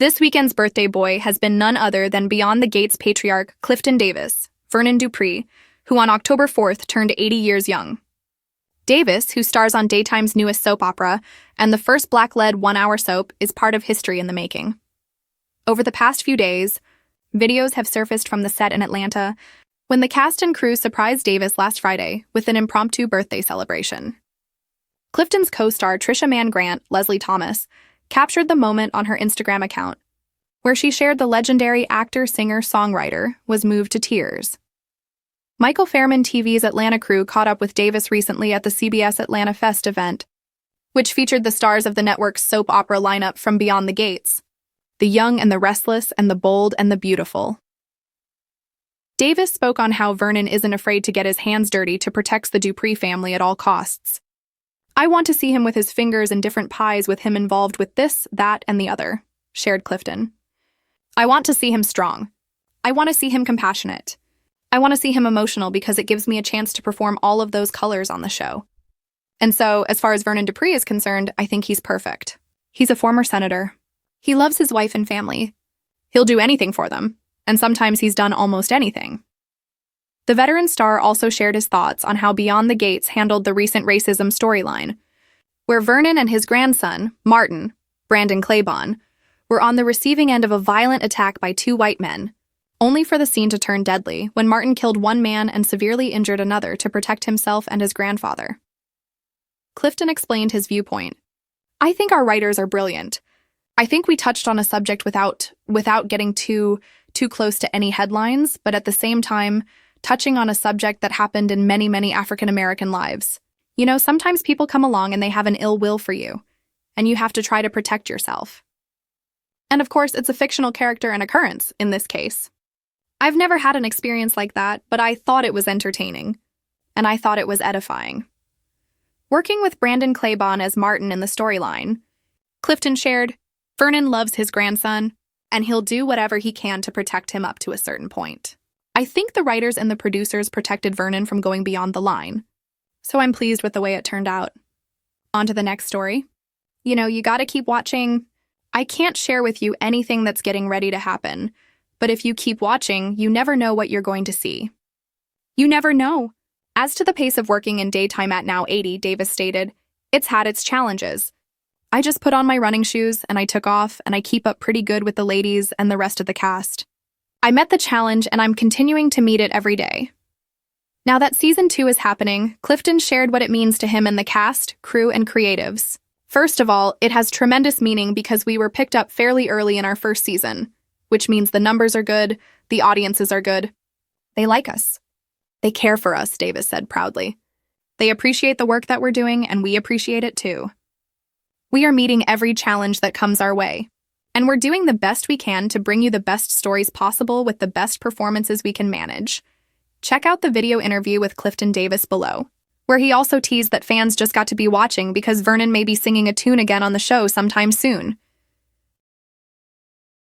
This weekend's birthday boy has been none other than Beyond the Gates patriarch Clifton Davis, Vernon Dupree, who on October 4th turned 80 years young. Davis, who stars on daytime's newest soap opera and the first black-led one-hour soap, is part of history in the making. Over the past few days, videos have surfaced from the set in Atlanta when the cast and crew surprised Davis last Friday with an impromptu birthday celebration. Clifton's co-star Trisha Mann Grant, Leslie Thomas, captured the moment on her Instagram account, where she shared the legendary actor, singer, songwriter was moved to tears. Michael Fairman TV's Atlanta crew caught up with Davis recently at the CBS Atlanta Fest event, which featured the stars of the network's soap opera lineup from Beyond the Gates, the young and the restless and the bold and the beautiful. Davis spoke on how Vernon isn't afraid to get his hands dirty to protect the Dupree family at all costs. "I want to see him with his fingers in different pies with him involved with this, that, and the other," shared Clifton. "I want to see him strong. I want to see him compassionate. I want to see him emotional because it gives me a chance to perform all of those colors on the show. And so, as far as Vernon Dupree is concerned, I think he's perfect. He's a former senator. He loves his wife and family. He'll do anything for them, and sometimes he's done almost anything." The veteran star also shared his thoughts on how Beyond the Gates handled the recent racism storyline, where Vernon and his grandson, Martin, Brandon Claiborne, were on the receiving end of a violent attack by two white men, only for the scene to turn deadly when Martin killed one man and severely injured another to protect himself and his grandfather. Clifton explained his viewpoint. "I think our writers are brilliant. I think we touched on a subject without getting too close to any headlines, but at the same time, touching on a subject that happened in many, many African-American lives. You know, sometimes people come along and they have an ill will for you, and you have to try to protect yourself. And of course, it's a fictional character and occurrence in this case. I've never had an experience like that, but I thought it was entertaining, and I thought it was edifying." Working with Brandon Claiborne as Martin in the storyline, Clifton shared, "Vernon loves his grandson, and he'll do whatever he can to protect him up to a certain point. I think the writers and the producers protected Vernon from going beyond the line, so I'm pleased with the way it turned out." On to the next story. You know, you gotta keep watching. I can't share with you anything that's getting ready to happen, but if you keep watching, you never know what you're going to see. You never know. As to the pace of working in daytime at now 80, Davis stated, "It's had its challenges. I just put on my running shoes and I took off and I keep up pretty good with the ladies and the rest of the cast. I met the challenge and I'm continuing to meet it every day." Now that season 2 is happening, Clifton shared what it means to him and the cast, crew, and creatives. First of all, it has tremendous meaning because we were picked up fairly early in our first season, which means the numbers are good, the audiences are good. They like us. They care for us, Davis said proudly. They appreciate the work that we're doing, and we appreciate it too. We are meeting every challenge that comes our way, and we're doing the best we can to bring you the best stories possible with the best performances we can manage. Check out the video interview with Clifton Davis below, where he also teased that fans just got to be watching because Vernon may be singing a tune again on the show sometime soon.